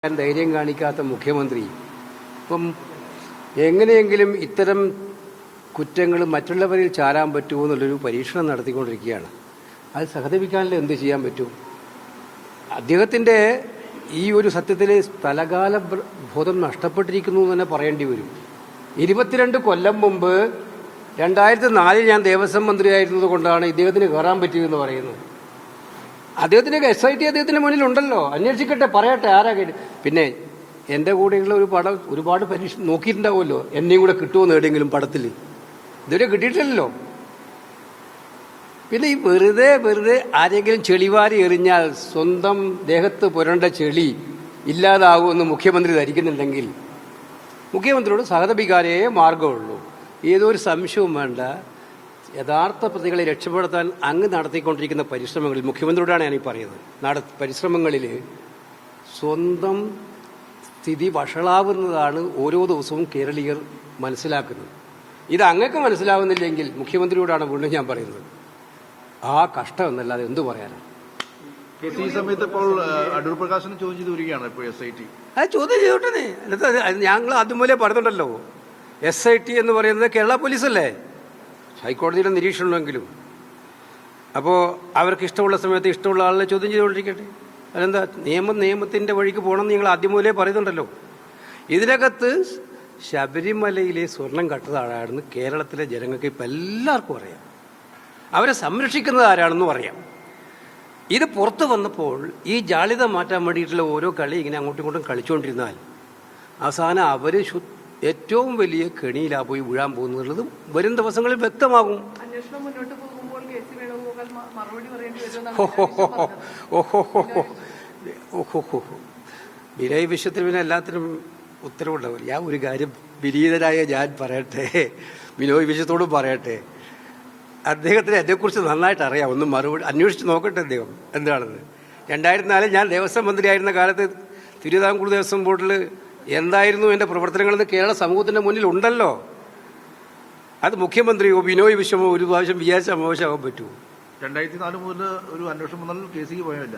ധൈര്യം കാണിക്കാത്ത മുഖ്യമന്ത്രി ഇപ്പം എങ്ങനെയെങ്കിലും ഇത്തരം കുറ്റങ്ങൾ മറ്റുള്ളവരിൽ ചാരാൻ പറ്റുമോ എന്നുള്ളൊരു പരീക്ഷണം നടത്തിക്കൊണ്ടിരിക്കുകയാണ്. അത് സഹതപിക്കാനുള്ള എന്ത് ചെയ്യാൻ പറ്റും? അദ്ദേഹത്തിൻ്റെ ഈ ഒരു സത്യത്തിൽ സ്ഥലകാല ബോധം നഷ്ടപ്പെട്ടിരിക്കുന്നു എന്ന് തന്നെ പറയേണ്ടി വരും. 22 കൊല്ലം മുമ്പ് 2004 ഞാൻ ദേവസ്വം മന്ത്രിയായിരുന്നത് കൊണ്ടാണ് ഇദ്ദേഹത്തിന് കയറാൻ പറ്റിയതെന്ന് പറയുന്നത്. അദ്ദേഹത്തിന് SIT അദ്ദേഹത്തിന് മുന്നിലുണ്ടല്ലോ, അന്വേഷിക്കട്ടെ, പറയട്ടെ ആരാ കേട്ട്. പിന്നെ എൻ്റെ കൂടെയുള്ള ഒരുപാട് പരീക്ഷ നോക്കിയിട്ടുണ്ടാവുമല്ലോ, എന്നെയും കൂടെ കിട്ടുമോ എവിടെയെങ്കിലും പടത്തിൽ. ഇതുവരെ കിട്ടിയിട്ടില്ലല്ലോ. പിന്നെ ഈ വെറുതെ ആരെങ്കിലും ചെളിവാരി എറിഞ്ഞാൽ സ്വന്തം ദേഹത്ത് പുരണ്ട ചെളി ഇല്ലാതാകുമെന്ന് മുഖ്യമന്ത്രി ധരിക്കുന്നുണ്ടെങ്കിൽ മുഖ്യമന്ത്രിയോട് സഹതപിക്കാനേ മാർഗമുള്ളൂ. ഏതൊരു സംശയവും വേണ്ട. യഥാർത്ഥ പ്രതികളെ രക്ഷപ്പെടുത്താൻ അങ്ങ് നടത്തിക്കൊണ്ടിരിക്കുന്ന പരിശ്രമങ്ങളിൽ, മുഖ്യമന്ത്രിയോടാണ് ഞാനീ പറയുന്നത്, പരിശ്രമങ്ങളിൽ സ്വന്തം സ്ഥിതി വഷളാവുന്നതാണ് ഓരോ ദിവസവും കേരളീയർ മനസ്സിലാക്കുന്നത്. ഇത് അങ്ങക്ക് മനസ്സിലാവുന്നില്ലെങ്കിൽ മുഖ്യമന്ത്രിയോടാണ് വീണ്ടും ഞാൻ പറയുന്നത്. ആ കഷ്ടം എന്നല്ലാതെ എന്തു പറയാനാണ്? ഈ സമയത്ത് ഇപ്പോൾ അടൂർ പ്രകാശിനെ ചോദ്യം ചെയ്ത് വരികയാണ് ഇപ്പോൾ SIT. അത് ചോദ്യം ചെയ്തോട്ടെ. ഞങ്ങൾ അതുപോലെ പറഞ്ഞിട്ടുണ്ടല്ലോ, SIT എന്ന് പറയുന്നത് കേരള പോലീസല്ലേ, ഹൈക്കോടതിയുടെ നിരീക്ഷണമെങ്കിലും. അപ്പോൾ അവർക്ക് ഇഷ്ടമുള്ള സമയത്ത് ഇഷ്ടമുള്ള ആളെ ചോദ്യം ചെയ്തുകൊണ്ടിരിക്കട്ടെ. അതെന്താ, നിയമത്തിൻ്റെ വഴിക്ക് പോകണമെന്ന് നിങ്ങൾ ആദ്യം മുതലേ പറയുന്നുണ്ടല്ലോ. ഇതിനകത്ത് ശബരിമലയിലെ സ്വർണം കട്ടതാണെന്ന് കേരളത്തിലെ ജനങ്ങൾക്ക് ഇപ്പം എല്ലാവർക്കും അറിയാം. അവരെ സംരക്ഷിക്കുന്നത് ആരാണെന്നും അറിയാം. ഇത് പുറത്തു വന്നപ്പോൾ ഈ ജാള്യത മാറ്റാൻ വേണ്ടിയിട്ടുള്ള ഓരോ കളി ഇങ്ങനെ അങ്ങോട്ടും ഇങ്ങോട്ടും കളിച്ചുകൊണ്ടിരുന്നാൽ അവസാനം അവർ ഏറ്റവും വലിയ കെണിയിലാ പോയി വീഴാൻ പോകുന്നുള്ളതും വരും ദിവസങ്ങളിൽ വ്യക്തമാകും. വിനയ് വിശ്വത്തിന് പിന്നെ എല്ലാത്തിനും ഉത്തരവുണ്ടാവില്ല. ഞാൻ ഒരു കാര്യം വിനീതനായ ഞാൻ പറയട്ടെ, വിനോയ് വിശ്വത്തോടും പറയട്ടെ, അദ്ദേഹത്തിന് എന്നെക്കുറിച്ച് നന്നായിട്ട് അറിയാം. ഒന്ന് മറുപടി അന്വേഷിച്ച് നോക്കട്ടെ അദ്ദേഹം എന്താണെന്ന്. 2004 ഞാൻ ദേവസ്വം മന്ത്രിയായിരുന്ന കാലത്ത് തിരുവിതാംകൂർ ദേവസ്വം ബോർഡിൽ എന്തായിരുന്നു എൻ്റെ പ്രവർത്തനങ്ങളെന്ന് കേരള സമൂഹത്തിൻ്റെ മുന്നിൽ ഉണ്ടല്ലോ. അത് മുഖ്യമന്ത്രിയോ ബിനോയ് വിശ്വമോ ഒരു പ്രാവശ്യം വിചാരിച്ച മോശമാകാൻ പറ്റുമോ? 2004 മുതൽ ഒരു അന്വേഷണം വന്നാൽ കേസിക്ക് പോയല്ല.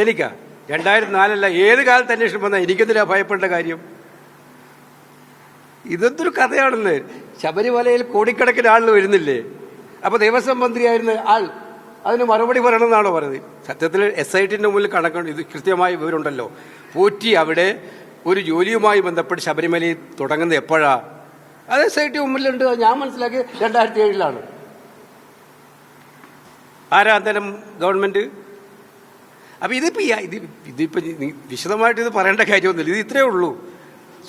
എനിക്കാ 2004 ഏത് കാലത്ത് അന്വേഷണം വന്നാൽ എനിക്കെന്തിനാ ഭയപ്പെട്ട കാര്യം? ഇതെന്തൊരു കഥയാണെന്ന്. ശബരിമലയിൽ കോടിക്കണക്കിന് ആളുകൾ വരുന്നില്ലേ? അപ്പോൾ ദേവസ്വം മന്ത്രിയായിരുന്ന ആൾ അതിന് മറുപടി പറയണമെന്നാണോ പറഞ്ഞത്? സത്യത്തിൽ SITന്റെ മുന്നിൽ കണക്കുണ്ട്. ഇത് കൃത്യമായ വിവരമുണ്ടല്ലോ. പോറ്റി അവിടെ ഒരു ജോലിയുമായി ബന്ധപ്പെട്ട് ശബരിമലയിൽ തുടങ്ങുന്നത് എപ്പോഴാ? അത് SIT മുമ്പിലുണ്ട്. ഞാൻ മനസ്സിലാക്കി 2007 ആരാ അന്നേരം ഗവൺമെന്റ്? അപ്പം ഇതിപ്പോൾ വിശദമായിട്ട് ഇത് പറയേണ്ട കാര്യമൊന്നുമില്ല. ഇത് ഇത്രയേ ഉള്ളൂ.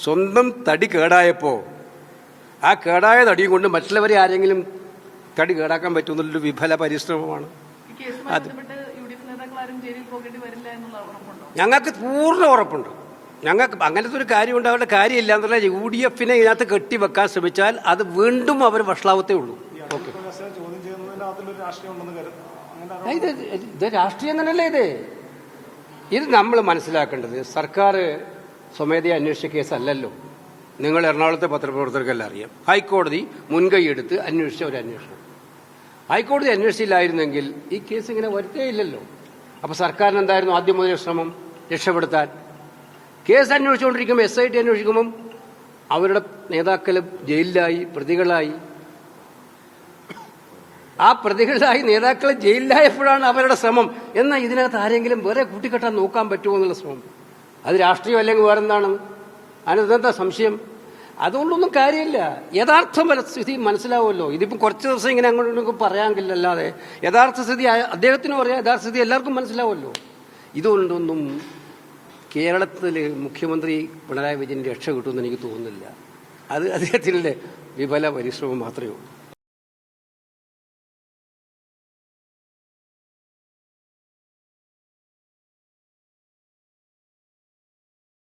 സ്വന്തം തടി കേടായപ്പോൾ ആ കേടായ തടിയും കൊണ്ട് മറ്റുള്ളവരെ ആരെങ്കിലും തടി കേടാക്കാൻ പറ്റുമെന്നുള്ളൊരു വിഫല പരിശ്രമമാണ് അത്. ഞങ്ങൾക്ക് പൂർണ്ണ ഉറപ്പുണ്ട്. ഞങ്ങൾക്ക് അങ്ങനത്തെ ഒരു കാര്യം ഉണ്ടാവേണ്ട കാര്യമില്ല എന്നുള്ള UDFനെ ഇതിനകത്ത് കെട്ടിവെക്കാൻ ശ്രമിച്ചാൽ അത് വീണ്ടും അവർ വഷളാവത്തേ ഉള്ളൂ. ഓക്കെ, ഇത് രാഷ്ട്രീയം തന്നെയല്ലേ? ഇത് നമ്മൾ മനസ്സിലാക്കേണ്ടത് സർക്കാർ സ്വമേധയാ അന്വേഷിച്ച കേസല്ലല്ലോ. നിങ്ങൾ എറണാകുളത്തെ പത്രപ്രവർത്തകർക്കെല്ലാം അറിയാം. ഹൈക്കോടതി മുൻകൈ എടുത്ത് അന്വേഷിച്ച ഒരു അന്വേഷണം. ഹൈക്കോടതി അന്വേഷിച്ചില്ലായിരുന്നെങ്കിൽ ഈ കേസ് ഇങ്ങനെ വരുത്തേയില്ലല്ലോ. അപ്പോൾ സർക്കാരിന് എന്തായിരുന്നു ആദ്യം മുതൽ ശ്രമം? രക്ഷപ്പെടുത്താൻ. കേസ് അന്വേഷിച്ചുകൊണ്ടിരിക്കുമ്പോൾ SIT അന്വേഷിക്കുമ്പം അവരുടെ നേതാക്കൾ ജയിലിലായി, പ്രതികളായി. ആ പ്രതികളായി നേതാക്കൾ ജയിലിലായപ്പോഴാണ് അവരുടെ ശ്രമം. എന്നാൽ ഇതിനകത്ത് ആരെങ്കിലും വേറെ കൂട്ടിക്കെട്ടാൻ നോക്കാൻ പറ്റുമോ എന്നുള്ള ശ്രമം. അത് രാഷ്ട്രീയം അല്ലെങ്കിൽ വേറെന്താണ്? അതിനെന്താ സംശയം? അതുകൊണ്ടൊന്നും കാര്യമില്ല. യഥാർത്ഥ സ്ഥിതി മനസ്സിലാവുമല്ലോ. ഇതിപ്പം കുറച്ച് ദിവസം ഇങ്ങനെ അങ്ങോട്ടും പറയാമെങ്കിലല്ലാതെ യഥാർത്ഥ സ്ഥിതി അദ്ദേഹത്തിനും അറിയാം, യഥാർത്ഥ സ്ഥിതി എല്ലാവർക്കും മനസ്സിലാവുമല്ലോ. ഇതുകൊണ്ടൊന്നും കേരളത്തിൽ മുഖ്യമന്ത്രി പിണറായി വിജയൻ രക്ഷ കിട്ടുമെന്ന് എനിക്ക് തോന്നുന്നില്ല. അത് അദ്ദേഹത്തിൻ്റെ വിഫല പരിശ്രമം മാത്രമേ ഉള്ളൂ.